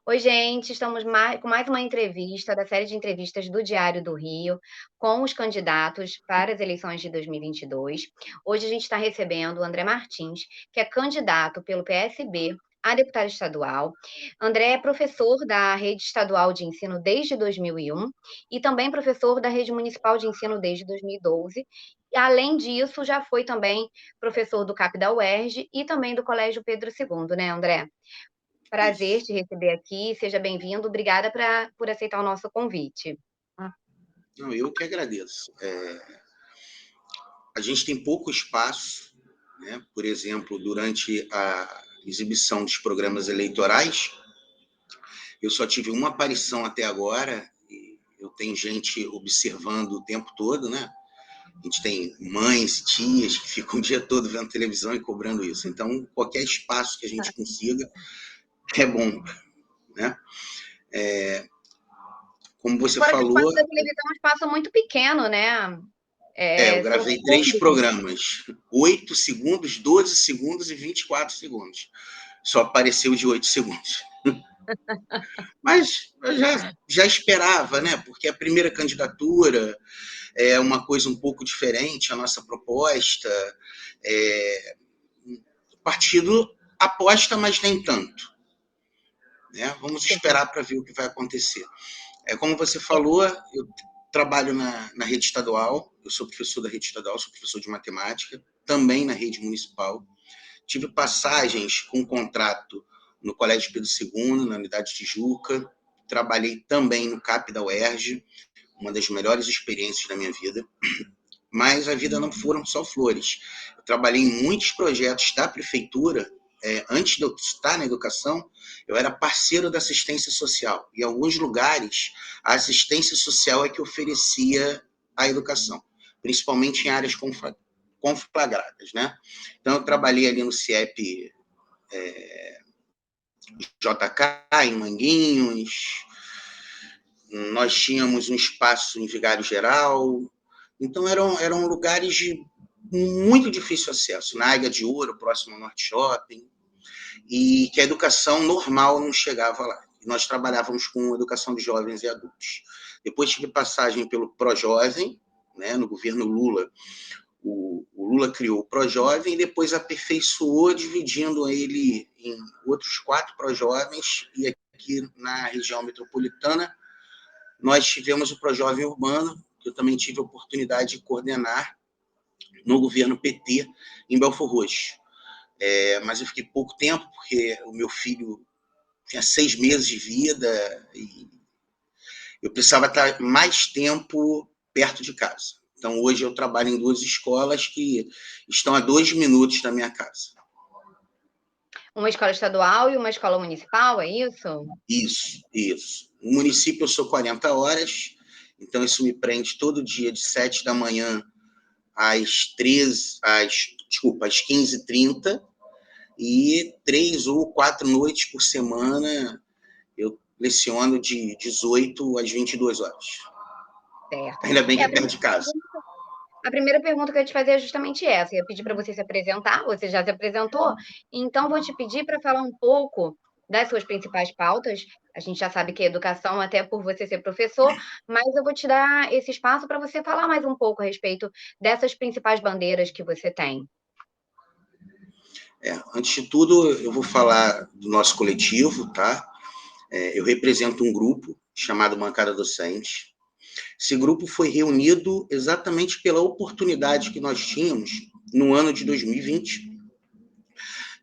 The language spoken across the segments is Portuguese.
Oi, gente, estamos com mais uma entrevista da série de entrevistas do Diário do Rio, com os candidatos para as eleições de 2022. Hoje a gente está recebendo o André Martins, que é candidato pelo PSB a deputado estadual. André é professor da Rede Estadual de Ensino desde 2001 e também professor da Rede Municipal de Ensino desde 2012. E, além disso, já foi também professor do CAP da UERJ e também do Colégio Pedro II, né, André? Prazer Isso. te receber aqui, seja bem-vindo. Obrigada por aceitar o nosso convite. Não, eu que agradeço. A gente tem pouco espaço, né? Por exemplo, durante a exibição dos programas eleitorais, eu só tive uma aparição até agora, e eu tenho gente observando o tempo todo, né? A gente tem mães, tias que ficam o dia todo vendo televisão e cobrando isso. Então, qualquer espaço que a gente consiga é bom, né? Como você Fora que o falou, espaço da televisão é um espaço muito pequeno, né? eu São gravei 3 segundos. programas, 8 segundos, 12 segundos e 24 segundos. Só apareceu de 8 segundos. Mas eu já esperava, né? Porque a primeira candidatura é uma coisa um pouco diferente, a nossa proposta. O partido aposta, mas nem tanto. Né? Vamos Sim. esperar para ver o que vai acontecer. Como você falou, eu trabalho na rede estadual, eu sou professor da rede estadual, sou professor de matemática, também na rede municipal. Tive passagens com contrato no Colégio Pedro II, na Unidade Tijuca. Trabalhei também no CAP da UERJ, uma das melhores experiências da minha vida. Mas a vida não foram só flores. Eu trabalhei em muitos projetos da prefeitura. Antes de eu estar na educação, eu era parceiro da assistência social. Em alguns lugares, a assistência social é que oferecia a educação, principalmente em áreas conflagradas, né? Então, eu trabalhei ali no CIEP JK, em Manguinhos, nós tínhamos um espaço em Vigário Geral, então eram lugares de muito difícil acesso, na Águia de Ouro, próximo ao Norte Shopping, e que a educação normal não chegava lá. Nós trabalhávamos com educação de jovens e adultos. Depois tive passagem pelo Projovem, né, no governo Lula. O Lula criou o Projovem e depois aperfeiçoou, dividindo ele em outros 4 Projovens, e aqui na região metropolitana nós tivemos o Projovem Urbano, que eu também tive a oportunidade de coordenar no governo PT em Belfor Roxo. Mas eu fiquei pouco tempo, porque o meu filho tinha 6 meses de vida e eu precisava estar mais tempo perto de casa. Então, hoje eu trabalho em 2 escolas que estão a 2 minutos da minha casa. Uma escola estadual e uma escola municipal, é isso? Isso. No município eu sou 40 horas, então isso me prende todo dia de 7 da manhã às 15h30, e 3 ou 4 noites por semana eu leciono de 18 às 22 horas. Certo. Ainda bem É, que é perto de casa. a primeira pergunta que eu ia te fazer é justamente essa. Eu ia pedir para você se apresentar, você já se apresentou, então vou te pedir para falar um pouco das suas principais pautas. A gente já sabe que é educação, até por você ser professor, mas eu vou te dar esse espaço para você falar mais um pouco a respeito dessas principais bandeiras que você tem. Antes de tudo, eu vou falar do nosso coletivo, tá? Eu represento um grupo chamado Bancada Docente. Esse grupo foi reunido exatamente pela oportunidade que nós tínhamos no ano de 2020,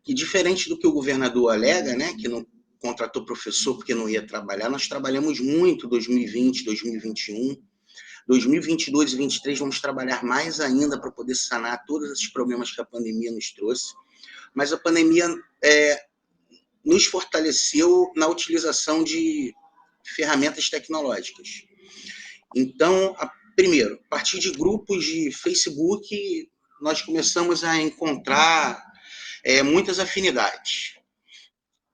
que, diferente do que o governador alega, né, que não contratou professor porque não ia trabalhar, nós trabalhamos muito 2020, 2021, 2022 e 2023 vamos trabalhar mais ainda para poder sanar todos esses problemas que a pandemia nos trouxe, mas a pandemia nos fortaleceu na utilização de ferramentas tecnológicas. Então, primeiro, a partir de grupos de Facebook, nós começamos a encontrar muitas afinidades.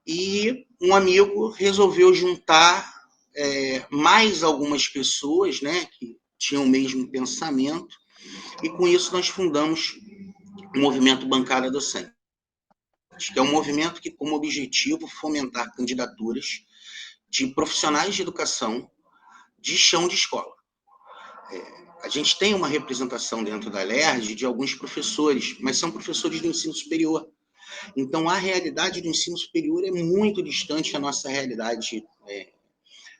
E um amigo resolveu juntar mais algumas pessoas, né, que tinham o mesmo pensamento, e com isso nós fundamos o movimento Bancada Docente, que é um movimento que, como objetivo, fomentar candidaturas de profissionais de educação de chão de escola. A gente tem uma representação dentro da LERJ de alguns professores, mas são professores do ensino superior. Então, a realidade do ensino superior é muito distante da nossa realidade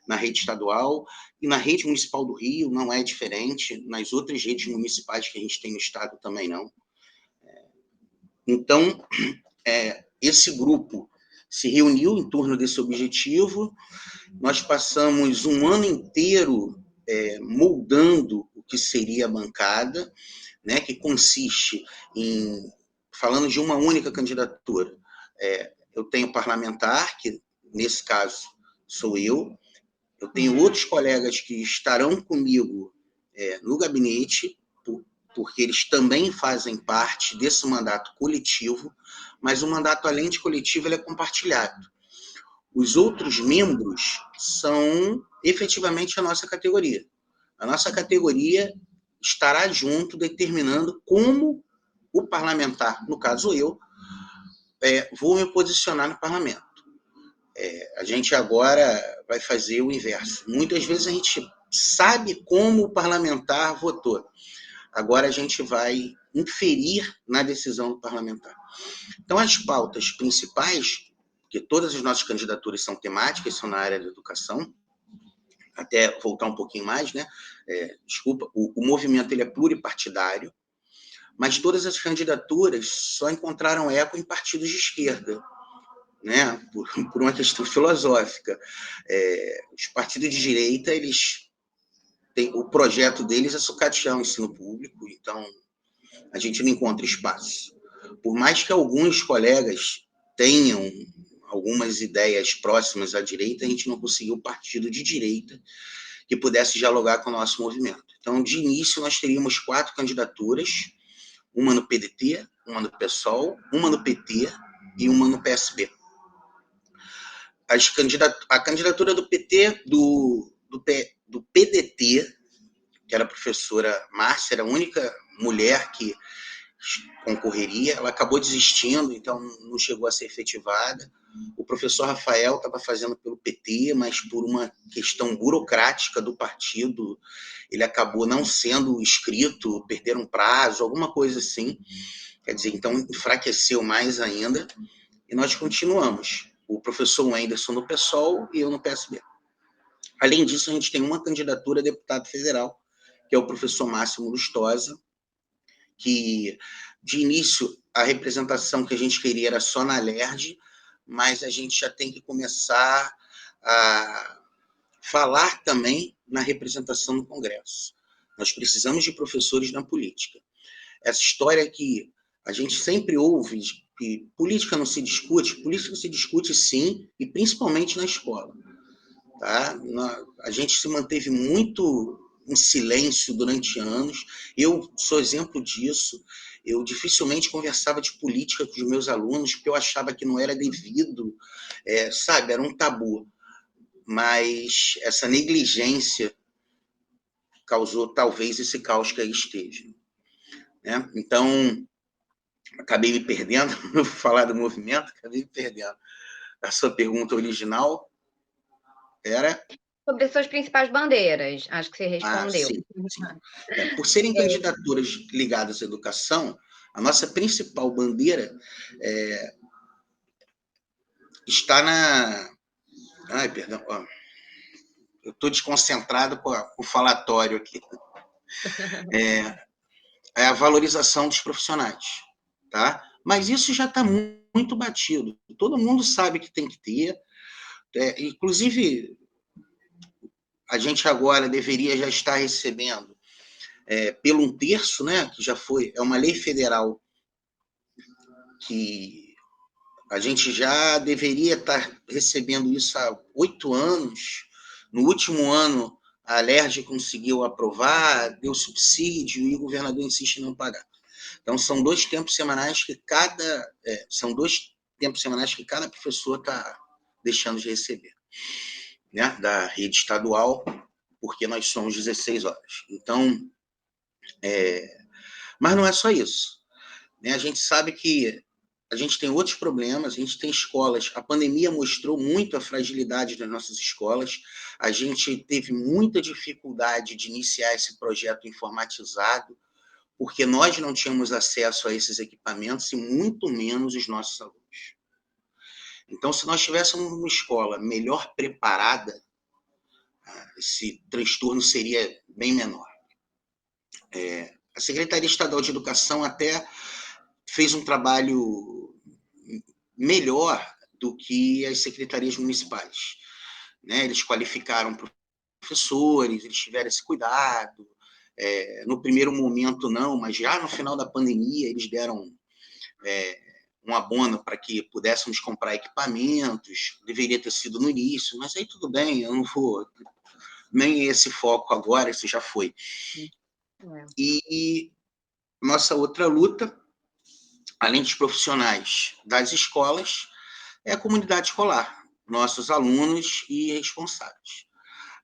na rede estadual, e na rede municipal do Rio não é diferente, nas outras redes municipais que a gente tem no estado também não. Então, esse grupo se reuniu em torno desse objetivo, nós passamos um ano inteiro moldando o que seria a bancada, né, que consiste em, falando de uma única candidatura, eu tenho parlamentar, que nesse caso sou eu tenho outros colegas que estarão comigo no gabinete, porque eles também fazem parte desse mandato coletivo, mas o mandato, além de coletivo, ele é compartilhado. Os outros membros são efetivamente a nossa categoria. A nossa categoria estará junto determinando como o parlamentar, no caso eu, vou me posicionar no parlamento. A gente agora vai fazer o inverso. Muitas vezes a gente sabe como o parlamentar votou. Agora a gente vai inferir na decisão do parlamentar. Então, as pautas principais, que todas as nossas candidaturas são temáticas, são na área da educação, até voltar um pouquinho mais, né? Desculpa, o movimento ele é pluripartidário, mas todas as candidaturas só encontraram eco em partidos de esquerda, né? Por uma questão filosófica. Os partidos de direita, eles têm, o projeto deles é sucatear o ensino público, então a gente não encontra espaço. Por mais que alguns colegas tenham algumas ideias próximas à direita, a gente não conseguiu partido de direita que pudesse dialogar com o nosso movimento. Então, de início, nós teríamos 4 candidaturas, uma no PDT, uma no PSOL, uma no PT e uma no PSB. A candidatura do PT, do PDT, que era a professora Márcia, era a única mulher que concorreria, ela acabou desistindo, então não chegou a ser efetivada. O professor Rafael estava fazendo pelo PT, mas por uma questão burocrática do partido, ele acabou não sendo inscrito, perderam prazo, alguma coisa assim. Quer dizer, então enfraqueceu mais ainda, e nós continuamos. O professor Wenderson no PSOL e eu no PSB. Além disso, a gente tem uma candidatura a deputado federal, que é o professor Máximo Lustosa, que, de início, a representação que a gente queria era só na LERJ, mas a gente já tem que começar a falar também na representação no Congresso. Nós precisamos de professores na política. Essa história que a gente sempre ouve que política não se discute, política se discute sim, e principalmente na escola. Tá? A gente se manteve muito em silêncio durante anos. Eu sou exemplo disso. Eu dificilmente conversava de política com os meus alunos, porque eu achava que não era devido, sabe, era um tabu. Mas essa negligência causou talvez esse caos que aí esteja. Né? Então, acabei me perdendo, não vou falar do movimento, acabei me perdendo. A sua pergunta original era... Sobre suas principais bandeiras, acho que você respondeu. Sim, sim. Por serem candidaturas ligadas à educação, a nossa principal bandeira está na... Ai, perdão, eu estou desconcentrado com o falatório aqui. É a valorização dos profissionais, tá? Mas isso já está muito batido. Todo mundo sabe que tem que ter. Inclusive, a gente agora deveria já estar recebendo pelo 1/3, né? Que já foi, é uma lei federal que a gente já deveria estar recebendo isso há 8 anos. No último ano, a LERJ conseguiu aprovar, deu subsídio e o governador insiste em não pagar. Então, são 2 tempos semanais que cada professor está deixando de receber, né, da rede estadual, porque nós somos 16 horas. Então, mas não é só isso. Né? A gente sabe que a gente tem outros problemas, a gente tem escolas, a pandemia mostrou muito a fragilidade das nossas escolas, a gente teve muita dificuldade de iniciar esse projeto informatizado, porque nós não tínhamos acesso a esses equipamentos e muito menos os nossos alunos. Então, se nós tivéssemos uma escola melhor preparada, esse transtorno seria bem menor. A Secretaria Estadual de Educação até fez um trabalho melhor do que as secretarias municipais, né? Eles qualificaram professores, eles tiveram esse cuidado. No primeiro momento não, mas já no final da pandemia eles deram um abono para que pudéssemos comprar equipamentos. Deveria ter sido no início, mas aí tudo bem, eu não vou nem esse foco agora, isso já foi. E nossa outra luta, além dos profissionais das escolas, é a comunidade escolar, nossos alunos e responsáveis.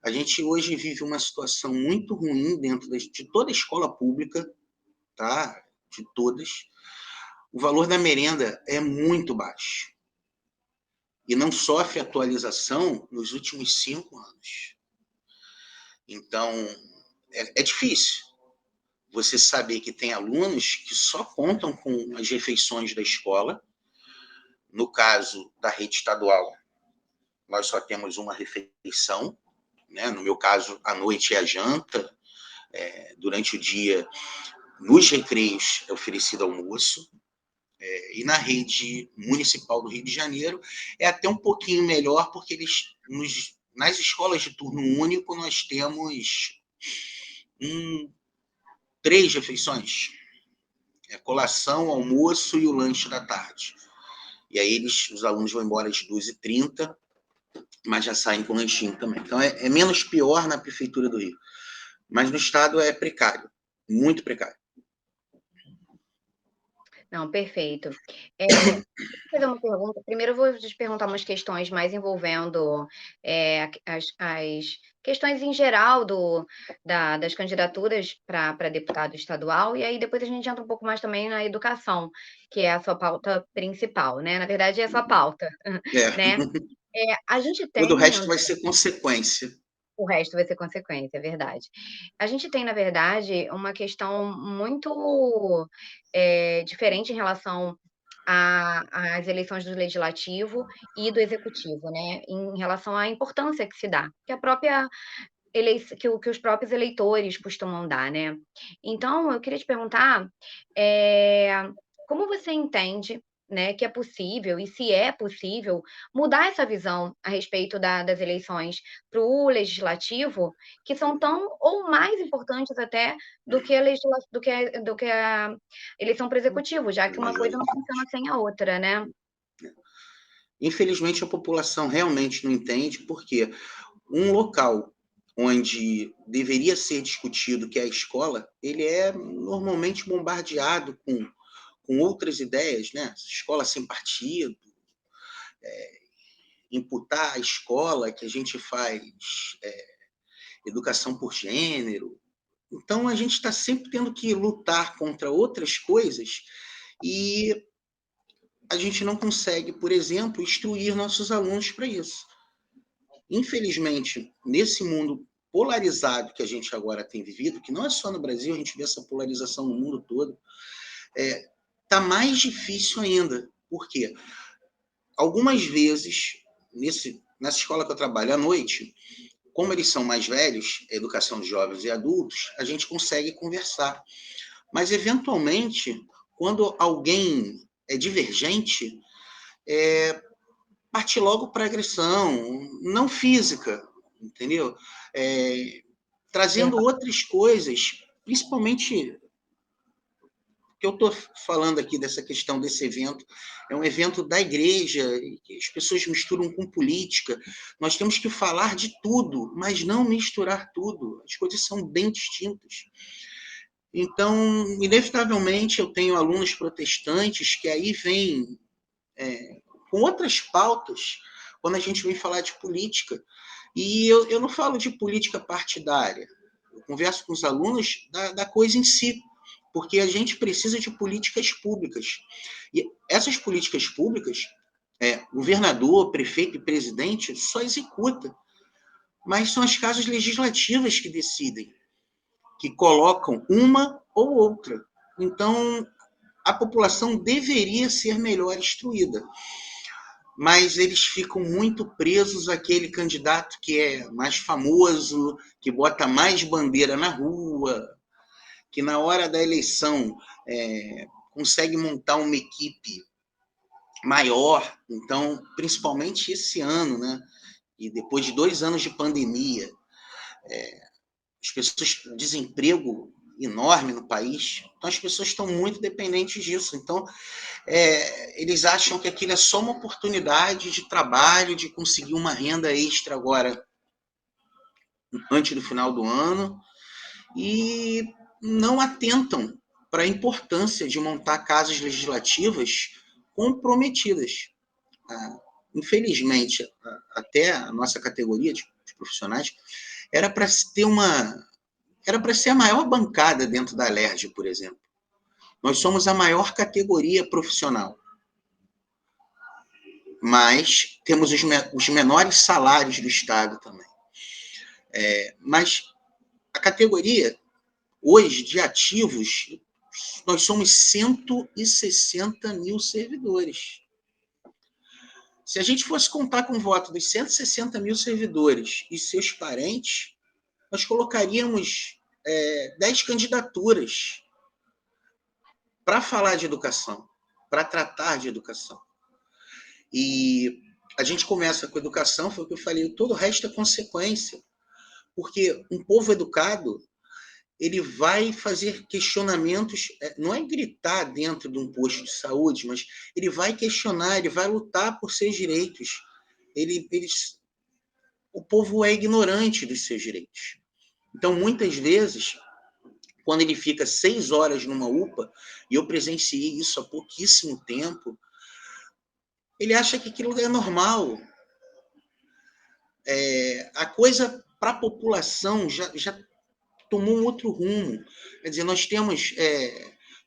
A gente hoje vive uma situação muito ruim dentro de toda a escola pública, tá? De todas. O valor da merenda é muito baixo. E não sofre atualização nos últimos 5 anos. Então, é difícil você saber que tem alunos que só contam com as refeições da escola. No caso da rede estadual, nós só temos uma refeição, né? No meu caso, à noite é a janta, durante o dia, nos recreios, é oferecido almoço, e na rede municipal do Rio de Janeiro é até um pouquinho melhor, porque nas escolas de turno único nós temos 3 refeições, colação, almoço e o lanche da tarde. E aí os alunos vão embora às 2h30, mas já saem com lanchinho também. Então é menos pior na prefeitura do Rio. Mas no estado é precário, muito precário. Não, perfeito. Vou fazer uma pergunta. Primeiro eu vou te perguntar umas questões mais envolvendo as questões em geral das candidaturas para deputado estadual, e aí depois a gente entra um pouco mais também na educação, que é a sua pauta principal, né? Na verdade, é a sua pauta, né? A gente Todo o tem, resto vai ser consequência. o resto vai ser consequência, é verdade. A gente tem, na verdade, uma questão muito, diferente em relação às eleições do legislativo e do executivo, né, em relação à importância que se dá, que a própria que os próprios eleitores costumam dar, né. Então eu queria te perguntar, como você entende, né, que é possível, e se é possível, mudar essa visão a respeito das eleições para o legislativo, que são tão ou mais importantes até do que a eleição para o executivo, já que uma coisa não funciona sem a outra, né? Infelizmente, a população realmente não entende, porque um local onde deveria ser discutido, que é a escola, ele é normalmente bombardeado com outras ideias, né? Escola sem partido, imputar a escola que a gente faz educação por gênero. Então, a gente está sempre tendo que lutar contra outras coisas e a gente não consegue, por exemplo, instruir nossos alunos para isso. Infelizmente, nesse mundo polarizado que a gente agora tem vivido, que não é só no Brasil, a gente vê essa polarização no mundo todo, está mais difícil ainda. Por quê? Algumas vezes, nessa escola que eu trabalho à noite, como eles são mais velhos, a educação de jovens e adultos, a gente consegue conversar. Mas, eventualmente, quando alguém é divergente, parte logo para agressão, não física, entendeu? Trazendo outras coisas, principalmente que eu estou falando aqui dessa questão desse evento, é um evento da igreja, que as pessoas misturam com política. Nós temos que falar de tudo, mas não misturar tudo. As coisas são bem distintas. Então, inevitavelmente, eu tenho alunos protestantes que aí vêm com outras pautas quando a gente vem falar de política. E eu não falo de política partidária, eu converso com os alunos da coisa em si. porque a gente precisa de políticas públicas. E essas políticas públicas, governador, prefeito e presidente só executa, mas são as casas legislativas que decidem, que colocam uma ou outra. Então, a população deveria ser melhor instruída, mas eles ficam muito presos àquele candidato que é mais famoso, que bota mais bandeira na rua, que na hora da eleição consegue montar uma equipe maior. Então, principalmente esse ano, né? E depois de 2 anos de pandemia, as pessoas, desemprego enorme no país, então as pessoas estão muito dependentes disso. Então, eles acham que aquilo é só uma oportunidade de trabalho, de conseguir uma renda extra agora, antes do final do ano, e não atentam para a importância de montar casas legislativas comprometidas. Infelizmente, até a nossa categoria de profissionais era para ter era para ser a maior bancada dentro da LERJ, por exemplo. Nós somos a maior categoria profissional, mas temos os menores salários do Estado também. Mas a categoria, hoje, de ativos, nós somos 160 mil servidores. Se a gente fosse contar com o voto dos 160 mil servidores e seus parentes, nós colocaríamos 10 candidaturas para falar de educação, para tratar de educação. E a gente começa com educação, foi o que eu falei, todo o resto é consequência. Porque um povo educado, ele vai fazer questionamentos, não é gritar dentro de um posto de saúde, mas ele vai questionar, ele vai lutar por seus direitos. O povo é ignorante dos seus direitos. Então, muitas vezes, quando ele fica 6 horas numa UPA, e eu presenciei isso há pouquíssimo tempo, ele acha que aquilo é normal. A coisa para a população já tomou um outro rumo. Quer dizer, nós temos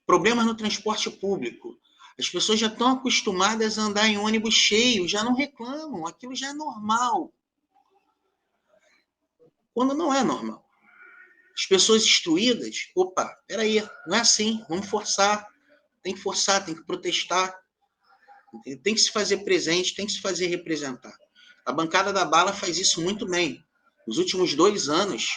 problemas no transporte público. As pessoas já estão acostumadas a andar em ônibus cheio, já não reclamam, aquilo já é normal. Quando não é normal. As pessoas instruídas, opa, peraí, não é assim, vamos forçar, tem que protestar, tem que se fazer presente, tem que se fazer representar. A bancada da bala faz isso muito bem. Nos últimos 2 anos,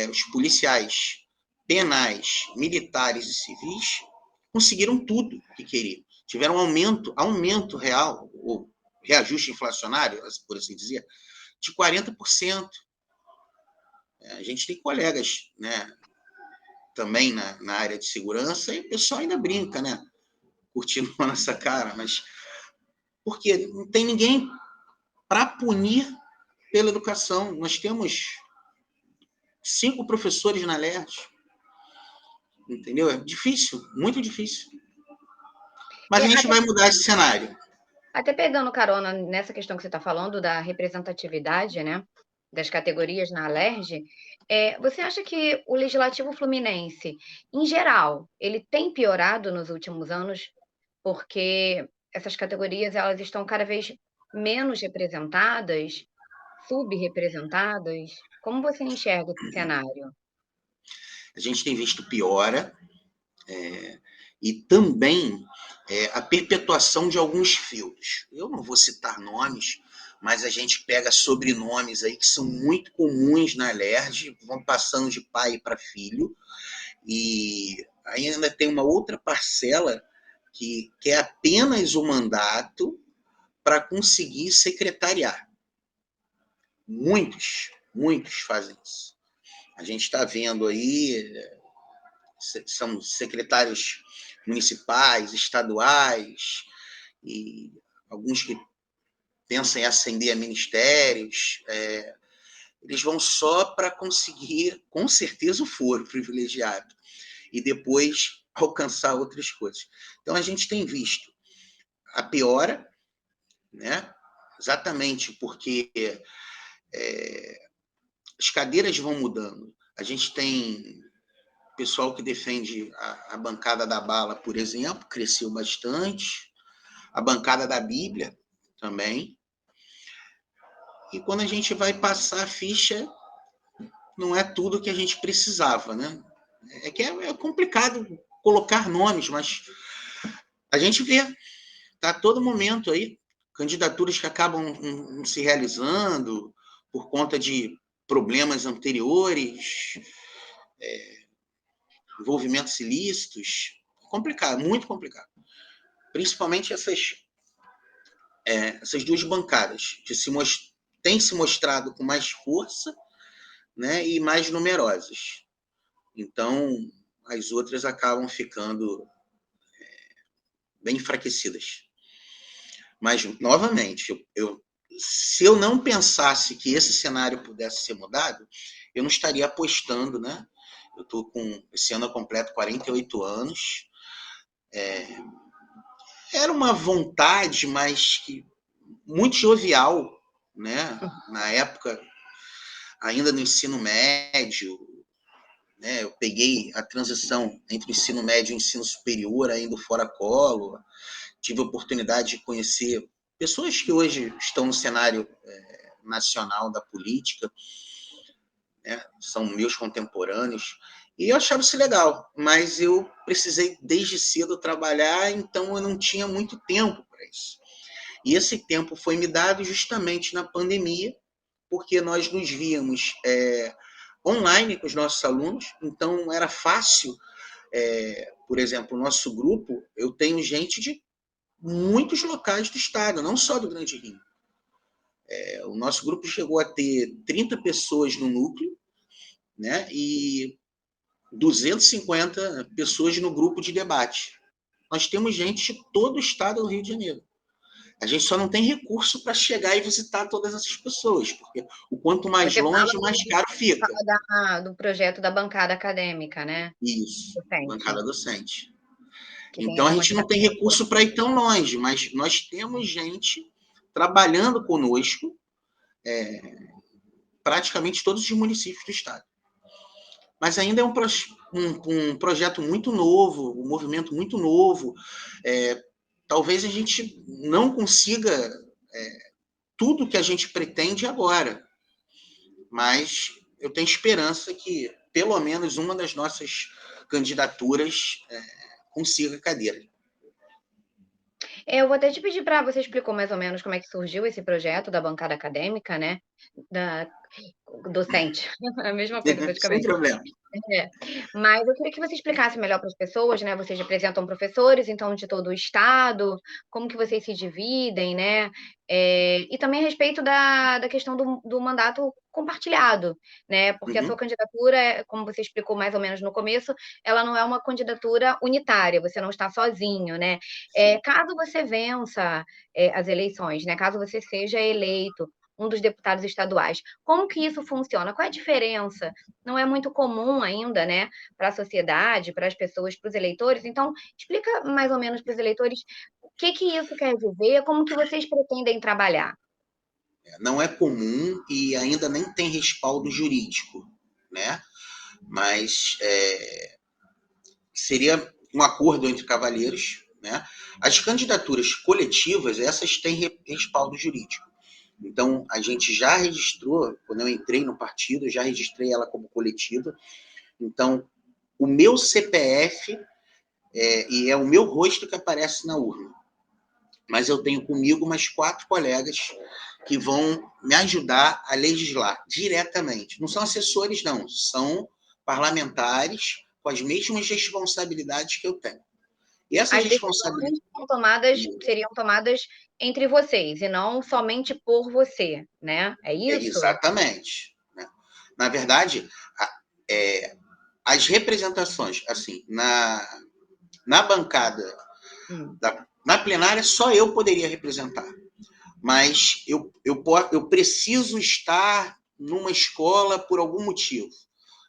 os policiais penais, militares e civis conseguiram tudo que queriam. Tiveram aumento real, ou reajuste inflacionário, por assim dizer, de 40%. A gente tem colegas, né, também na área de segurança, e o pessoal ainda brinca, né, curtindo a nossa cara, mas porque não tem ninguém para punir pela educação. Nós temos 5 professores na LERJ, entendeu? É difícil, muito difícil. Mas a gente Até, vai mudar esse cenário. até pegando carona nessa questão que você está falando da representatividade, né, das categorias na Alerj, você acha que o legislativo fluminense, em geral, ele tem piorado nos últimos anos? Porque essas categorias elas estão cada vez menos representadas, subrepresentadas? Como você enxerga esse cenário? A gente tem visto piora, e também a perpetuação de alguns fios. Eu não vou citar nomes, mas a gente pega sobrenomes aí que são muito comuns na LERJ, vão passando de pai para filho, e ainda tem uma outra parcela que quer apenas o mandato para conseguir secretariar. Muitos fazem isso. A gente está vendo aí, são secretários municipais, estaduais, e alguns que pensam em ascender a ministérios. Eles vão só para conseguir, com certeza, o foro privilegiado, e depois alcançar outras coisas. Então, a gente tem visto a piora, né? Exatamente porque as cadeiras vão mudando. A gente tem pessoal que defende a bancada da bala, por exemplo, cresceu bastante. A bancada da Bíblia também. E quando a gente vai passar a ficha, não é tudo que a gente precisava, né? É que é complicado colocar nomes, mas a gente vê, tá a todo momento aí, candidaturas que acabam não se realizando por conta de problemas anteriores, envolvimentos ilícitos. Complicado, muito complicado. Principalmente essas duas bancadas, que têm se mostrado com mais força, né, e mais numerosas. Então, as outras acabam ficando bem enfraquecidas. Mas, novamente, se eu não pensasse que esse cenário pudesse ser mudado, eu não estaria apostando, né? Eu estou com, esse ano eu completo 48 anos. Era uma vontade, mas que muito jovial, né? Na época, ainda no ensino médio, né? Eu peguei a transição entre o ensino médio e o ensino superior, ainda fora colo. Tive a oportunidade de conhecer pessoas que hoje estão no cenário nacional da política, né? São meus contemporâneos, e eu achava isso legal, mas eu precisei desde cedo trabalhar, então eu não tinha muito tempo para isso. E esse tempo foi me dado justamente na pandemia, porque nós nos víamos online com os nossos alunos, então era fácil. Por exemplo, o nosso grupo, eu tenho gente de muitos locais do estado, não só do Grande Rio. O nosso grupo chegou a ter 30 pessoas no núcleo, né, e 250 pessoas no grupo de debate. Nós temos gente de todo o estado do Rio de Janeiro. A gente só não tem recurso para chegar e visitar todas essas pessoas, porque o quanto mais Você fala longe, mais caro fica. do projeto da bancada acadêmica, né? Isso, Docente, bancada docente. que tem Então a essa gente não quantidade tem de pessoas. recurso para ir tão longe, mas nós temos gente trabalhando conosco, praticamente todos os municípios do estado. Mas ainda é um projeto muito novo, um movimento muito novo. Talvez a gente não consiga tudo que a gente pretende agora, mas eu tenho esperança que pelo menos uma das nossas candidaturas consiga a cadeira. Eu vou até te pedir para você explicou mais ou menos como é que surgiu esse projeto da bancada acadêmica, né? Da docente, a mesma coisa Sem praticamente. problema. É, mas eu queria que você explicasse melhor para as pessoas, né, vocês representam professores, então, de todo o estado, como que vocês se dividem, né, e também a respeito da questão do mandato compartilhado, né, porque a sua Uhum. candidatura, como você explicou mais ou menos no começo, ela não é uma candidatura unitária, você não está sozinho, né. Caso você vença, as eleições, né, caso você seja eleito um dos deputados estaduais, como que isso funciona? Qual é a diferença? Não é muito comum ainda, né, para a sociedade, para as pessoas, para os eleitores. Então, explica mais ou menos para os eleitores o que que isso quer dizer, como que vocês pretendem trabalhar. Não é comum e ainda nem tem respaldo jurídico, né? Mas seria um acordo entre cavalheiros, né? As candidaturas coletivas, essas têm respaldo jurídico. Então, a gente já registrou, quando eu entrei no partido, eu já registrei ela como coletiva. Então, o meu CPF e é o meu rosto que aparece na urna. Mas eu tenho comigo mais 4 colegas que vão me ajudar a legislar diretamente. Não são assessores, não, são parlamentares com as mesmas responsabilidades que eu tenho. E essas As responsabilidades. decisões seriam tomadas entre vocês e não somente por você, né, é isso? Exatamente. Né? Na verdade, é, as representações, assim, na bancada, Hum. na plenária, só eu poderia representar. Mas eu preciso estar numa escola por algum motivo.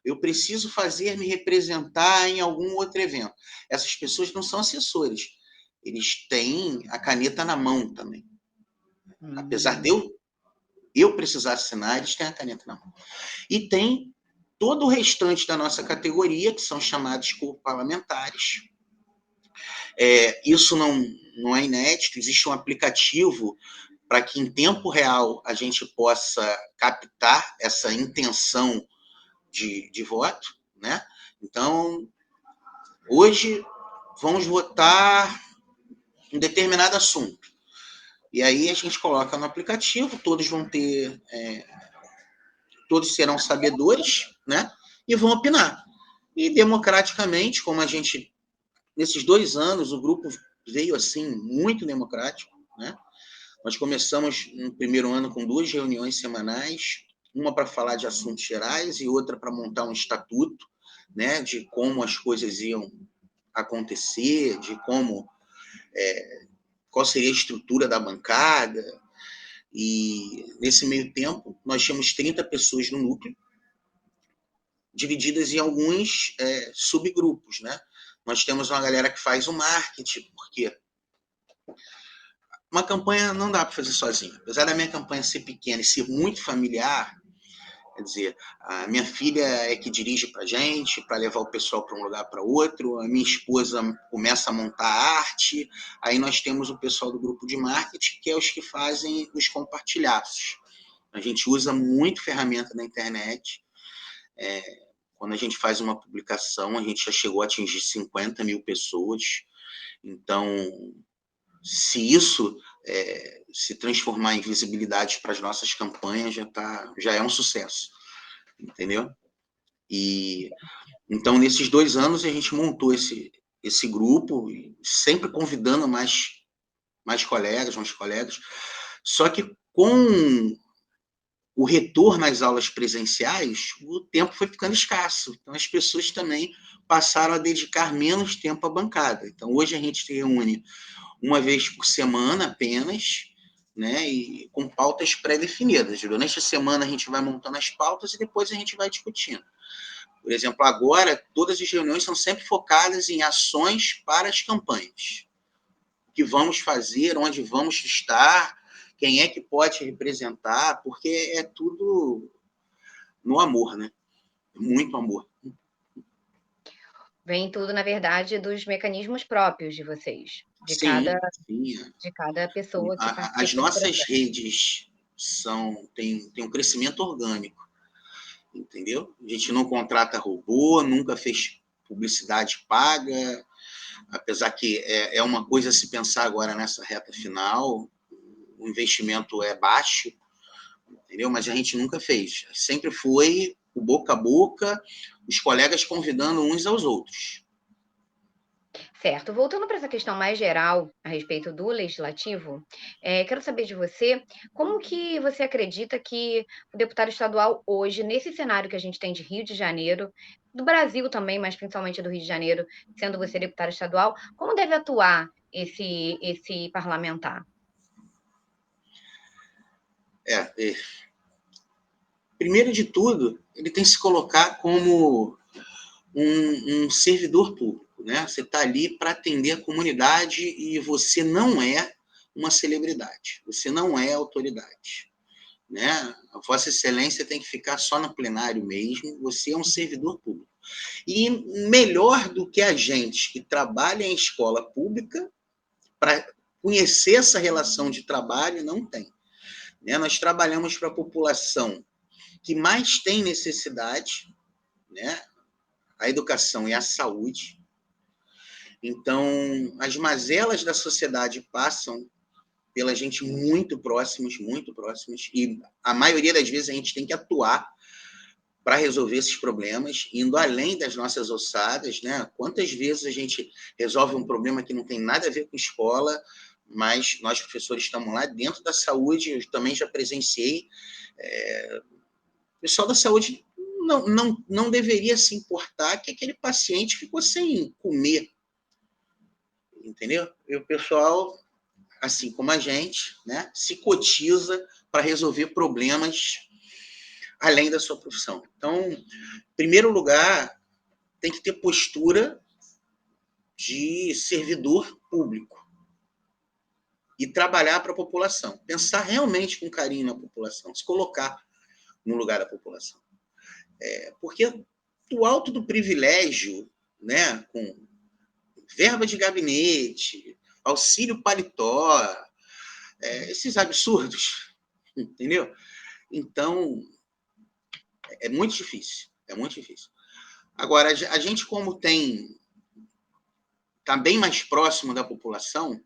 Eu preciso fazer me representar em algum outro evento. Essas pessoas não são assessores. Eles têm a caneta na mão também. Apesar de Hum. eu precisar assinar, eles têm a caneta na mão. E tem todo o restante da nossa categoria, que são chamados por parlamentares. Isso não é inédito, existe um aplicativo para que em tempo real a gente possa captar essa intenção de voto, né? Então, hoje vamos votar um determinado assunto. E aí a gente coloca no aplicativo, todos serão sabedores, né? E vão opinar. E democraticamente, como a gente, nesses 2 anos, o grupo veio assim, muito democrático, né? Nós começamos no primeiro ano com 2 reuniões semanais, uma para falar de assuntos gerais e outra para montar um estatuto, né, de como as coisas iam acontecer, de qual seria a estrutura da bancada. E nesse meio tempo, nós tínhamos 30 pessoas no núcleo, divididas em alguns subgrupos, né? Nós temos uma galera que faz o marketing, porque uma campanha não dá para fazer sozinho. Apesar da minha campanha ser pequena e ser muito familiar, quer dizer, a minha filha é que dirige para a gente, para levar o pessoal para um lugar para outro, a minha esposa começa a montar a arte, aí nós temos o pessoal do grupo de marketing, que é os que fazem os compartilhados. A gente usa muito ferramenta na internet. Quando a gente faz uma publicação, a gente já chegou a atingir 50 mil pessoas. Então, se isso se transformar em visibilidade para as nossas campanhas, já é um sucesso, entendeu? E então, nesses 2 anos, a gente montou esse grupo, sempre convidando mais colegas, só que com o retorno às aulas presenciais, o tempo foi ficando escasso. Então, as pessoas também passaram a dedicar menos tempo à bancada. Então, hoje a gente se reúne uma vez por semana apenas, né, e com pautas pré-definidas. Durante a semana a gente vai montando as pautas e depois a gente vai discutindo. Por exemplo, agora todas as reuniões são sempre focadas em ações para as campanhas. O que vamos fazer, onde vamos estar, quem é que pode representar, porque é tudo no amor, né? Muito amor. Vem tudo, na verdade, dos mecanismos próprios de vocês, de cada Sim, sim. de cada pessoa que As participa do nossas processo. redes têm um crescimento orgânico, entendeu? A gente não contrata robô, nunca fez publicidade paga, apesar que é uma coisa a se pensar agora nessa reta final, o investimento é baixo, entendeu? Mas a gente nunca fez. Sempre foi o boca a boca, os colegas convidando uns aos outros. Certo. Voltando para essa questão mais geral a respeito do legislativo, quero saber de você, como que você acredita que o deputado estadual hoje, nesse cenário que a gente tem de Rio de Janeiro, do Brasil também, mas principalmente do Rio de Janeiro, sendo você deputado estadual, como deve atuar esse parlamentar? Primeiro de tudo, ele tem que se colocar como um servidor público, né? Você está ali para atender a comunidade e você não é uma celebridade, você não é autoridade, né? A Vossa Excelência tem que ficar só no plenário mesmo, você é um servidor público. E melhor do que a gente que trabalha em escola pública, para conhecer essa relação de trabalho, não tem. Né? Nós trabalhamos para a população que mais tem necessidade, né? A educação e a saúde. Então, as mazelas da sociedade passam pela gente muito próximos, e a maioria das vezes a gente tem que atuar para resolver esses problemas, indo além das nossas ossadas, né? Quantas vezes a gente resolve um problema que não tem nada a ver com escola, mas nós, professores, estamos lá dentro da saúde, eu também já presenciei. O pessoal da saúde não deveria se importar que aquele paciente ficou sem comer, entendeu? E o pessoal, assim como a gente, né, se cotiza para resolver problemas além da sua profissão. Então, em primeiro lugar, tem que ter postura de servidor público e trabalhar para a população, pensar realmente com carinho na população, se colocar no lugar da população. Porque do alto do privilégio, né, com verba de gabinete, auxílio paletó, esses absurdos, entendeu? Então, é muito difícil, é muito difícil. Agora, a gente, como está bem mais próximo da população,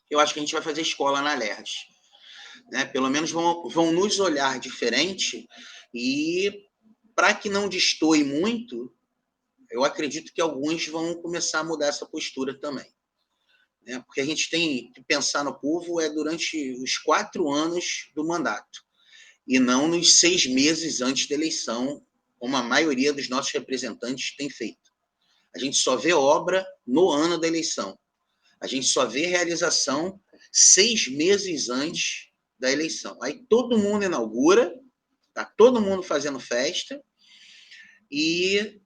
eu acho que a gente vai fazer escola na LERJ. Né? Pelo menos vão nos olhar diferente e, para que não destoe muito, eu acredito que alguns vão começar a mudar essa postura também. Né? Porque a gente tem que pensar no povo durante os 4 anos do mandato, e não nos 6 meses antes da eleição, como a maioria dos nossos representantes tem feito. A gente só vê obra no ano da eleição. A gente só vê realização 6 meses antes da eleição. Aí todo mundo inaugura, tá todo mundo fazendo festa, e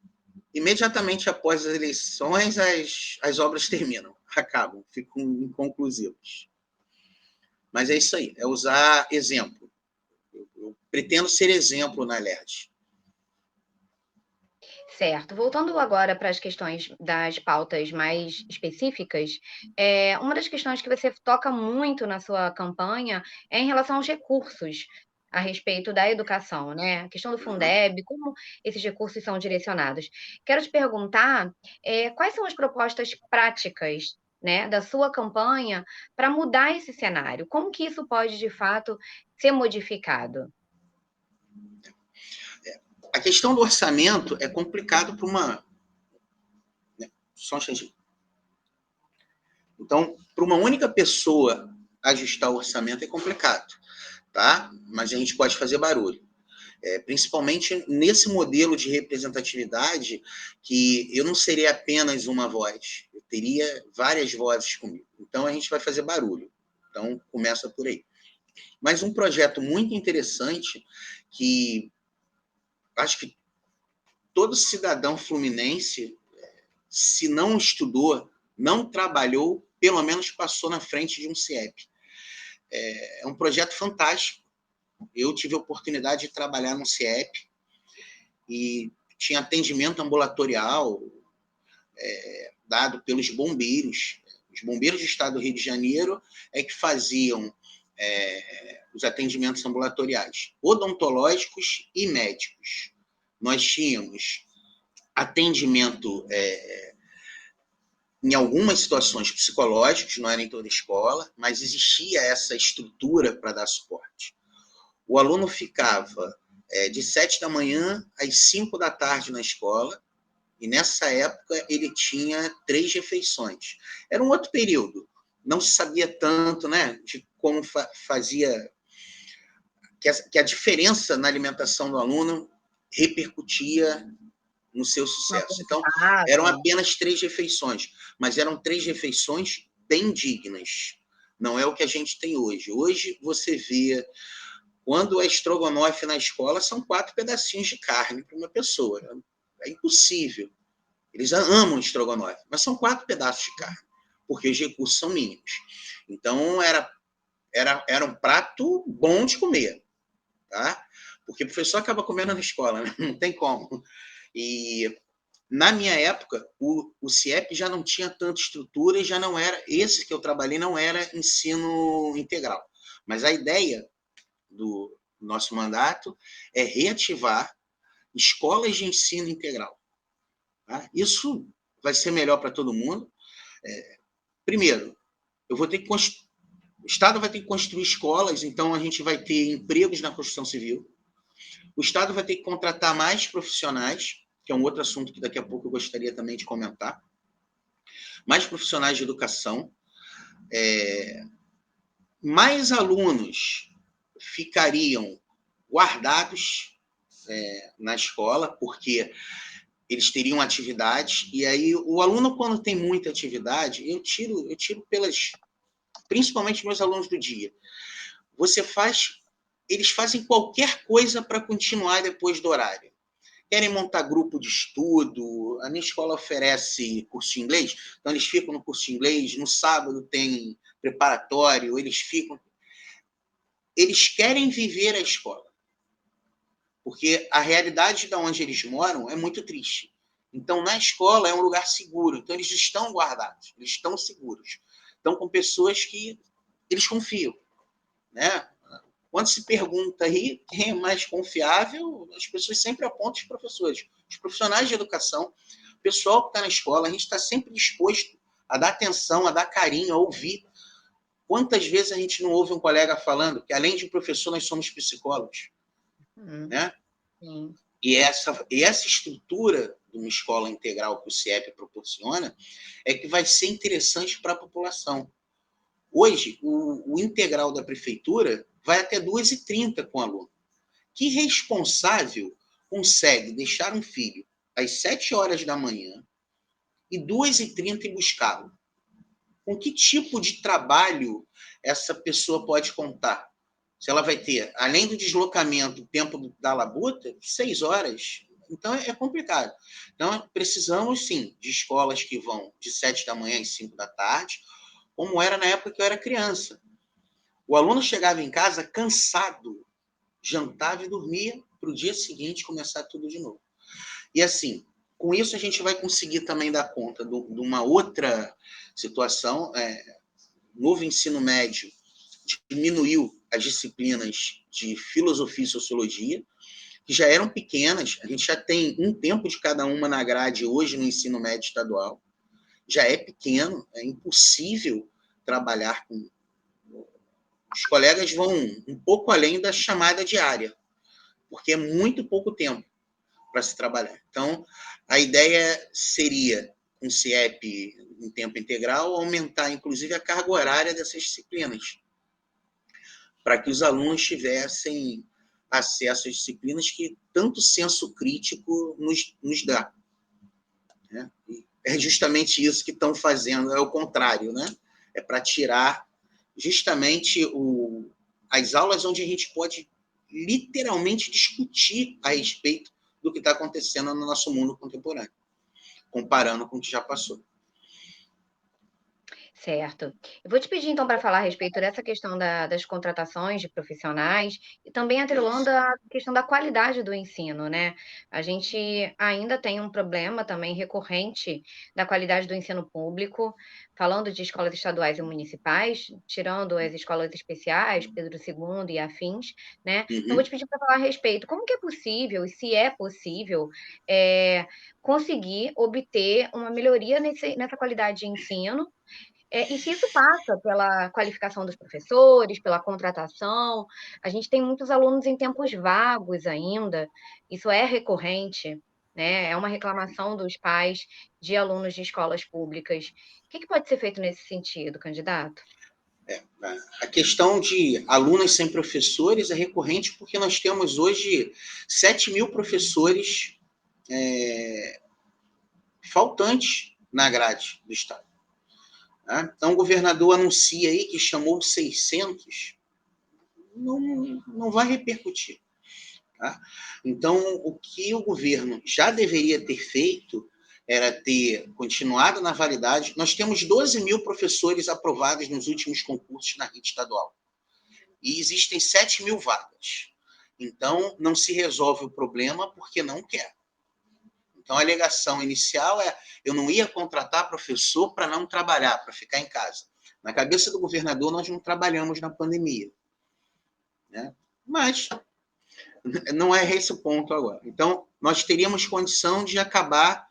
imediatamente após as eleições as obras terminam, acabam, ficam inconclusivas. Mas é isso aí, é usar exemplo. Eu pretendo ser exemplo na LERJ. Certo. Voltando agora para as questões das pautas mais específicas, uma das questões que você toca muito na sua campanha é em relação aos recursos a respeito da educação, né, a questão do Fundeb, como esses recursos são direcionados. Quero te perguntar, quais são as propostas práticas, né, da sua campanha para mudar esse cenário? Como que isso pode, de fato, ser modificado? A questão do orçamento é complicado para uma... Só um instantinho. Então, para uma única pessoa ajustar o orçamento é complicado, tá? Mas a gente pode fazer barulho. Principalmente nesse modelo de representatividade, que eu não seria apenas uma voz, eu teria várias vozes comigo. Então, a gente vai fazer barulho. Então, começa por aí. Mas um projeto muito interessante, que acho que todo cidadão fluminense, se não estudou, não trabalhou, pelo menos passou na frente de um CIEP. É um projeto fantástico. Eu tive a oportunidade de trabalhar no CIEP e tinha atendimento ambulatorial dado pelos bombeiros. Os bombeiros do estado do Rio de Janeiro é que faziam os atendimentos ambulatoriais, odontológicos e médicos. Nós tínhamos atendimento em algumas situações psicológicas, não era em toda a escola, mas existia essa estrutura para dar suporte. O aluno ficava de 7 da manhã às 5 da tarde na escola, e nessa época ele tinha 3 refeições. Era um outro período, não se sabia tanto, né, de como fazia, que a diferença na alimentação do aluno repercutia no seu sucesso. Então, eram apenas 3 refeições, mas eram 3 refeições bem dignas. Não é o que a gente tem hoje. Hoje você vê, quando é estrogonofe na escola, são 4 pedacinhos de carne para uma pessoa. É impossível. Eles amam estrogonofe, mas são 4 pedaços de carne, porque os recursos são mínimos. Então, era um prato bom de comer, tá? Porque o professor acaba comendo na escola, né? Não tem como. E na minha época, o CIEP já não tinha tanta estrutura e já não era, esse que eu trabalhei não era ensino integral. Mas a ideia do nosso mandato é reativar escolas de ensino integral. Tá? Isso vai ser melhor para todo mundo. Primeiro, eu vou ter que o Estado vai ter que construir escolas, então a gente vai ter empregos na construção civil. O Estado vai ter que contratar mais profissionais, que é um outro assunto que daqui a pouco eu gostaria também de comentar. Mais profissionais de educação. Mais alunos ficariam guardados na escola, porque eles teriam atividades, e aí o aluno, quando tem muita atividade, eu tiro principalmente meus alunos do dia, eles fazem qualquer coisa para continuar depois do horário. Querem montar grupo de estudo, a minha escola oferece curso de inglês, então eles ficam no curso de inglês, no sábado tem preparatório, eles querem viver a escola. porque a realidade de onde eles moram é muito triste. Então, na escola é um lugar seguro, então eles estão guardados, eles estão seguros. Estão com pessoas que eles confiam, né? Quando se pergunta aí quem é mais confiável, as pessoas sempre apontam os professores, os profissionais de educação, o pessoal que está na escola, a gente está sempre disposto a dar atenção, a dar carinho, a ouvir. Quantas vezes a gente não ouve um colega falando que, além de professor, nós somos psicólogos, né? Sim. E essa estrutura de uma escola integral que o CIEP proporciona é que vai ser interessante para a população. Hoje, o integral da prefeitura vai até 2h30 com o aluno. Que responsável consegue deixar um filho às 7 horas da manhã e 2h30 ir buscá-lo? Com que tipo de trabalho essa pessoa pode contar? Se ela vai ter, além do deslocamento, o tempo da labuta, 6 horas. Então, é complicado. Então, precisamos, sim, de escolas que vão de 7 da manhã às 5 da tarde, como era na época que eu era criança. O aluno chegava em casa cansado, jantava e dormia para o dia seguinte começar tudo de novo. E assim, com isso a gente vai conseguir também dar conta de uma outra situação. Novo ensino médio diminuiu as disciplinas de filosofia e sociologia, que já eram pequenas, a gente já tem um tempo de cada uma na grade hoje no ensino médio estadual, já é pequeno, é impossível trabalhar com... Os colegas vão um pouco além da chamada diária, porque é muito pouco tempo para se trabalhar. Então, a ideia seria, com o CIEP em tempo integral, aumentar, inclusive, a carga horária dessas disciplinas, para que os alunos tivessem acesso às disciplinas que tanto senso crítico nos dá. Né? É justamente isso que estão fazendo, é o contrário, né? É para tirar justamente as aulas onde a gente pode literalmente discutir a respeito do que está acontecendo no nosso mundo contemporâneo, comparando com o que já passou. Certo. Eu vou te pedir então para falar a respeito dessa questão das contratações de profissionais e também atrelando Isso. a questão da qualidade do ensino, né. A gente ainda tem um problema também recorrente da qualidade do ensino público, falando de escolas estaduais e municipais, tirando as escolas especiais, Pedro II e afins, né. Então vou Uhum. te pedir para falar a respeito, como que é possível e se é possível, conseguir obter uma melhoria nessa qualidade de ensino, e se isso passa pela qualificação dos professores, pela contratação, a gente tem muitos alunos em tempos vagos ainda, isso é recorrente, né, é uma reclamação dos pais de alunos de escolas públicas. O que que pode ser feito nesse sentido, candidato? A questão de alunos sem professores é recorrente porque nós temos hoje 7.000 professores faltantes na grade do Estado. Tá? Então, o governador anuncia aí que chamou 600, não vai repercutir. Tá? Então, o que o governo já deveria ter feito era ter continuado na validade. Nós temos 12.000 professores aprovados nos últimos concursos na rede estadual. E existem 7.000 vagas. Então, não se resolve o problema porque não quer. Então, a alegação inicial é: eu não ia contratar professor para não trabalhar, para ficar em casa. Na cabeça do governador, nós não trabalhamos na pandemia. Né? Mas não é esse o ponto agora. Então, nós teríamos condição de acabar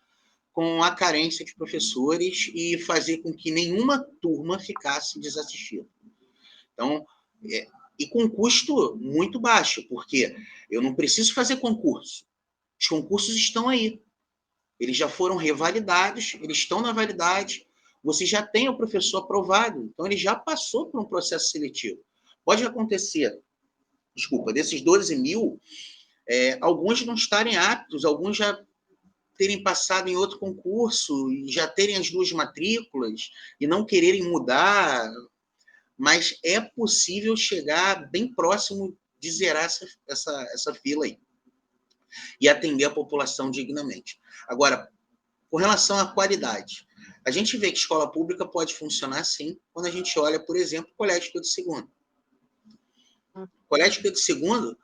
com a carência de professores e fazer com que nenhuma turma ficasse desassistida. Então, e com custo muito baixo, porque eu não preciso fazer concurso. Os concursos estão aí. Eles já foram revalidados, eles estão na validade, você já tem o professor aprovado, então ele já passou por um processo seletivo. Pode acontecer, desses 12.000, alguns não estarem aptos, alguns já terem passado em outro concurso e já terem as 2 matrículas e não quererem mudar, mas é possível chegar bem próximo de zerar essa fila aí e atender a população dignamente. Agora, com relação à qualidade, a gente vê que escola pública pode funcionar sim quando a gente olha, por exemplo, o Colégio Pedro II. O Colégio Pedro II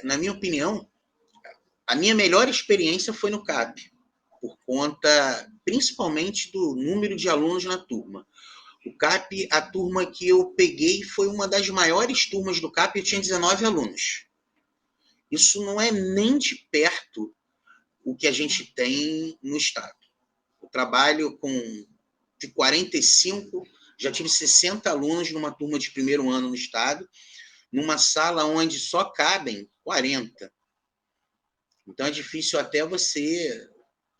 na minha opinião, a minha melhor experiência foi no CAP, por conta, principalmente, do número de alunos na turma. O CAP, a turma que eu peguei, foi uma das maiores turmas do CAP, eu tinha 19 alunos. Isso não é nem de perto o que a gente tem no estado. Eu trabalho com de 45, já tive 60 alunos numa turma de primeiro ano no estado, numa sala onde só cabem 40. Então é difícil até você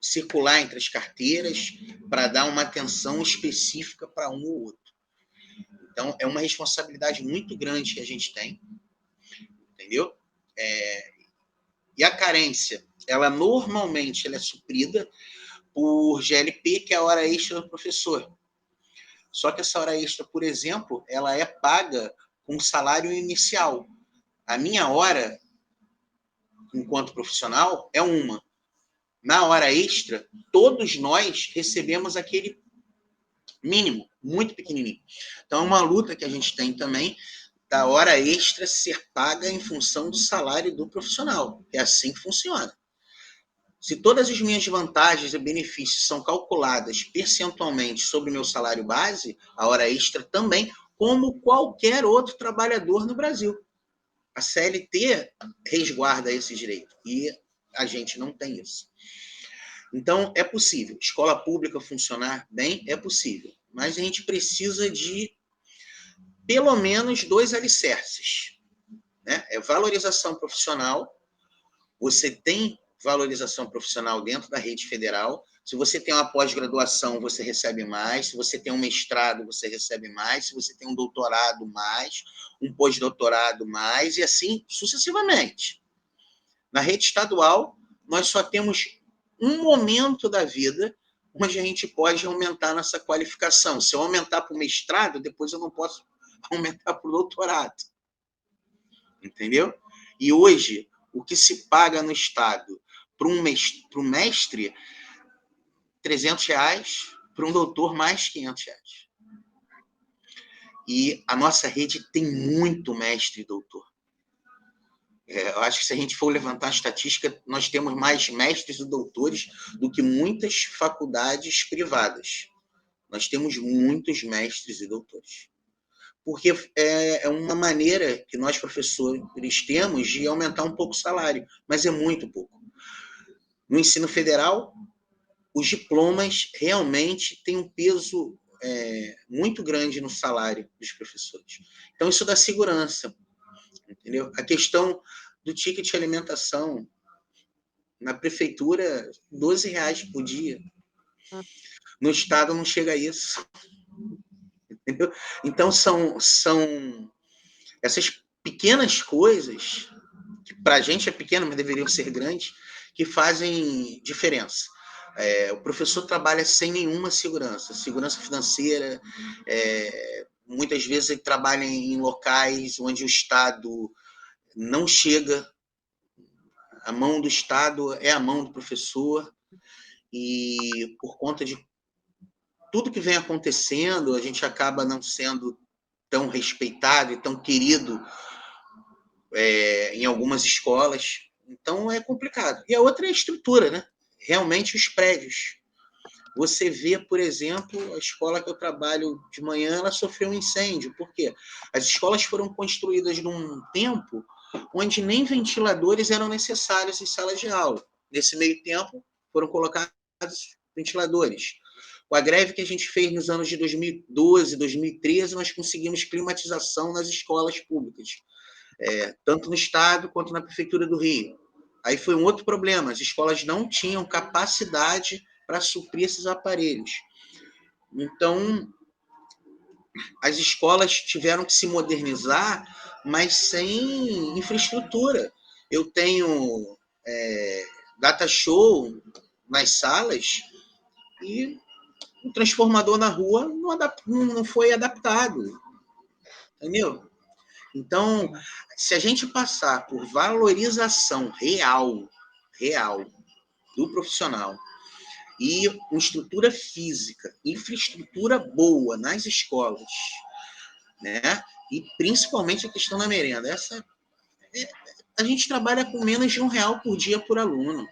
circular entre as carteiras para dar uma atenção específica para um ou outro. Então é uma responsabilidade muito grande que a gente tem, entendeu? E a carência, ela normalmente ela é suprida por GLP, que é a hora extra do professor. Só que essa hora extra, por exemplo, ela é paga com salário inicial. A minha hora, enquanto profissional, é uma. Na hora extra, todos nós recebemos aquele mínimo, muito pequenininho. Então, é uma luta que a gente tem também da hora extra ser paga em função do salário do profissional. É assim que funciona. Se todas as minhas vantagens e benefícios são calculadas percentualmente sobre o meu salário base, a hora extra também, como qualquer outro trabalhador no Brasil. A CLT resguarda esse direito e a gente não tem isso. Então, é possível. Escola pública funcionar bem é possível, mas a gente precisa de pelo menos 2 alicerces, né? É valorização profissional. Você tem valorização profissional dentro da rede federal. Se você tem uma pós-graduação, você recebe mais. Se você tem um mestrado, você recebe mais. Se você tem um doutorado, mais. Um pós-doutorado, mais. E assim sucessivamente. Na rede estadual, nós só temos um momento da vida onde a gente pode aumentar nossa qualificação. Se eu aumentar para o mestrado, depois eu não posso aumentar para o doutorado. Entendeu? E hoje, o que se paga no Estado para um mestre, R$ 300, para um doutor, mais R$ 500. E a nossa rede tem muito mestre e doutor. Eu acho que se a gente for levantar a estatística, nós temos mais mestres e doutores do que muitas faculdades privadas. Nós temos muitos mestres e doutores. Porque é uma maneira que nós, professores, temos de aumentar um pouco o salário, mas é muito pouco. No ensino federal, os diplomas realmente têm um peso muito grande no salário dos professores. Então, isso dá segurança, entendeu? A questão do ticket de alimentação, na prefeitura, R$ 12 por dia. No estado não chega a isso. Entendeu? Então, são essas pequenas coisas, que para a gente é pequena, mas deveriam ser grandes, que fazem diferença. O professor trabalha sem nenhuma segurança financeira, muitas vezes ele trabalha em locais onde o Estado não chega, a mão do Estado é a mão do professor, e por conta de tudo que vem acontecendo, a gente acaba não sendo tão respeitado e tão querido em algumas escolas. Então é complicado. E a outra é a estrutura, né? Realmente os prédios. Você vê, por exemplo, a escola que eu trabalho de manhã, ela sofreu um incêndio. Por quê? As escolas foram construídas num tempo onde nem ventiladores eram necessários em salas de aula. Nesse meio tempo, foram colocados ventiladores. Com a greve que a gente fez nos anos de 2012, 2013, nós conseguimos climatização nas escolas públicas, tanto no estado quanto na prefeitura do Rio. Aí foi um outro problema, as escolas não tinham capacidade para suprir esses aparelhos. Então, as escolas tiveram que se modernizar, mas sem infraestrutura. Eu tenho data show nas salas e o transformador na rua não foi adaptado. Entendeu? Então, se a gente passar por valorização real do profissional e uma estrutura física, infraestrutura boa nas escolas, né? E principalmente a questão da merenda. Essa a gente trabalha com menos de R$ 1 por dia por aluno.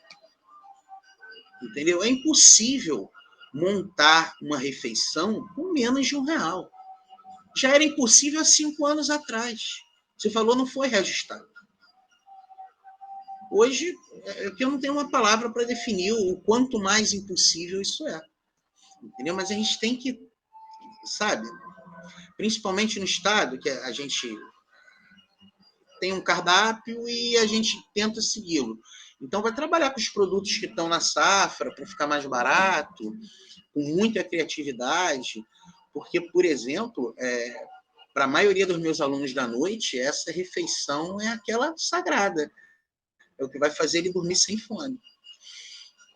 Entendeu? É impossível montar uma refeição com menos de R$ 1. Já era impossível há 5 anos atrás. Você falou, não foi reajustado. Hoje, eu não tenho uma palavra para definir o quanto mais impossível isso é. Entendeu? Mas a gente tem que, sabe, principalmente no Estado, que a gente tem um cardápio e a gente tenta segui-lo. Então, vai trabalhar com os produtos que estão na safra para ficar mais barato, com muita criatividade, porque, por exemplo, para a maioria dos meus alunos da noite, essa refeição é aquela sagrada. É o que vai fazer ele dormir sem fome.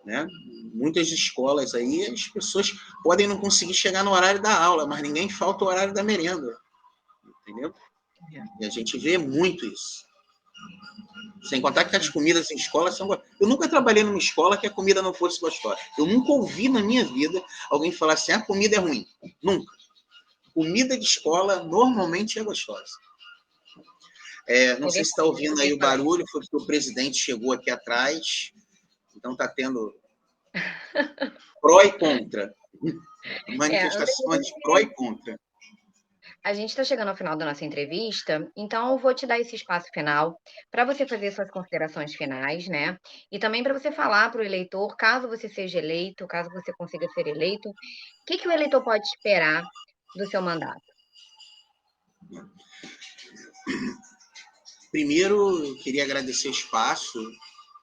Né? Muitas escolas aí, as pessoas podem não conseguir chegar no horário da aula, mas ninguém falta o horário da merenda. Entendeu? E a gente vê muito isso. Sem contar que as comidas em escola são... Eu nunca trabalhei numa escola que a comida não fosse gostosa. Eu nunca ouvi na minha vida alguém falar assim, a comida é ruim. Nunca. Comida de escola normalmente é gostosa. Não sei se está ouvindo aí o barulho, foi porque o presidente chegou aqui atrás, então está tendo pró e contra. Manifestações pró e contra. A gente está chegando ao final da nossa entrevista, então eu vou te dar esse espaço final para você fazer suas considerações finais, né? E também para você falar para o eleitor, caso você seja eleito, caso você consiga ser eleito, o que o eleitor pode esperar do seu mandato? Primeiro, eu queria agradecer o espaço,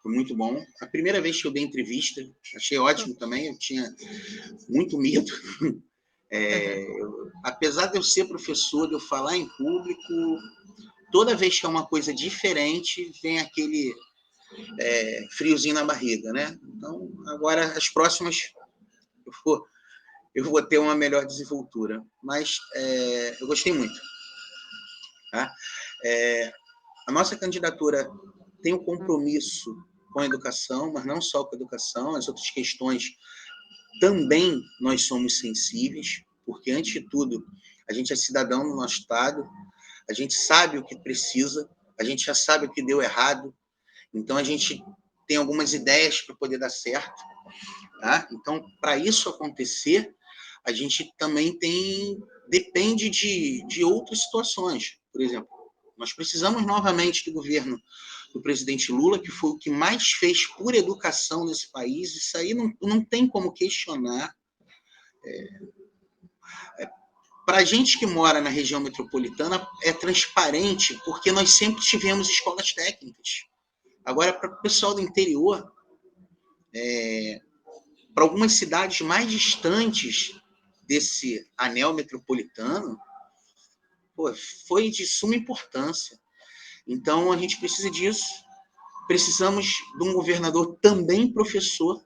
foi muito bom. A primeira vez que eu dei entrevista, achei ótimo também, eu tinha muito medo. Apesar de eu ser professor, de eu falar em público, toda vez que é uma coisa diferente, vem aquele friozinho na barriga, né? Então, agora, as próximas, eu vou ter uma melhor desenvoltura. Mas eu gostei muito. Tá? A nossa candidatura tem um compromisso com a educação, mas não só com a educação, as outras questões também nós somos sensíveis, porque, antes de tudo, a gente é cidadão no nosso Estado, a gente sabe o que precisa, a gente já sabe o que deu errado, então a gente tem algumas ideias para poder dar certo. Tá? Então, para isso acontecer, a gente também depende de outras situações. Por exemplo, nós precisamos novamente do governo do presidente Lula, que foi o que mais fez por educação nesse país. Isso aí não tem como questionar. Para a gente que mora na região metropolitana, é transparente, porque nós sempre tivemos escolas técnicas. Agora, para o pessoal do interior, para algumas cidades mais distantes desse anel metropolitano, foi de suma importância. Então, a gente precisa disso. Precisamos de um governador também professor,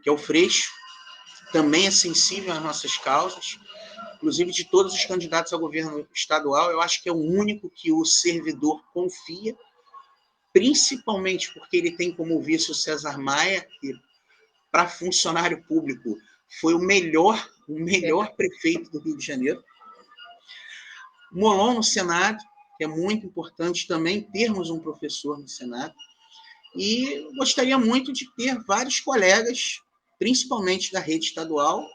que é o Freixo, também é sensível às nossas causas. Inclusive, de todos os candidatos ao governo estadual, eu acho que é o único que o servidor confia, principalmente porque ele tem como vice o César Maia, que, para funcionário público, foi o melhor prefeito do Rio de Janeiro. Molon no Senado, que é muito importante também termos um professor no Senado. E gostaria muito de ter vários colegas, principalmente da rede estadual,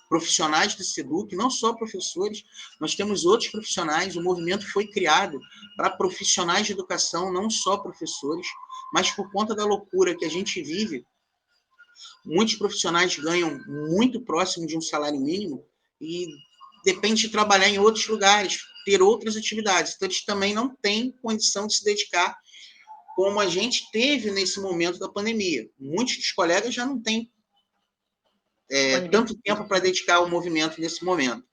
profissionais do SEDUC, não só professores, nós temos outros profissionais, o movimento foi criado para profissionais de educação, não só professores, mas por conta da loucura que a gente vive, muitos profissionais ganham muito próximo de um salário mínimo e depende de trabalhar em outros lugares, ter outras atividades. Então, eles também não têm condição de se dedicar como a gente teve nesse momento da pandemia. Muitos dos colegas já não têm tanto tempo para dedicar ao movimento nesse momento.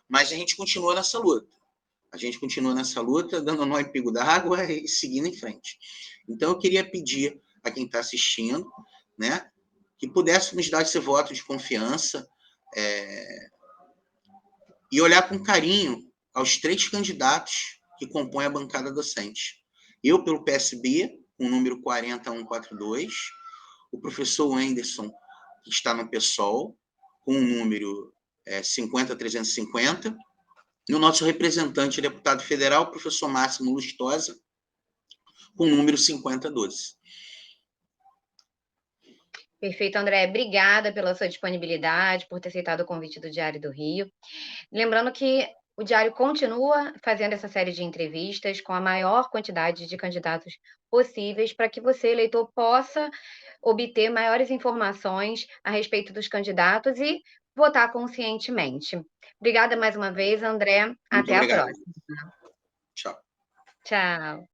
Mas a gente continua nessa luta. A gente continua nessa luta, dando nó em pingo d'água e seguindo em frente. Então, eu queria pedir a quem está assistindo, né, que pudesse nos dar esse voto de confiança e olhar com carinho aos 3 candidatos que compõem a bancada docente. Eu, pelo PSB, com o número 40142, o professor Wenderson, que está no PSOL, com o número 50350, E o nosso representante, deputado federal, professor Máximo Lustosa, com o número 5012. Perfeito, André. Obrigada pela sua disponibilidade, por ter aceitado o convite do Diário do Rio. Lembrando que o Diário continua fazendo essa série de entrevistas com a maior quantidade de candidatos possíveis, para que você, eleitor, possa obter maiores informações a respeito dos candidatos e votar conscientemente. Obrigada mais uma vez, André. Muito Até a obrigado. próxima. Tchau. Tchau.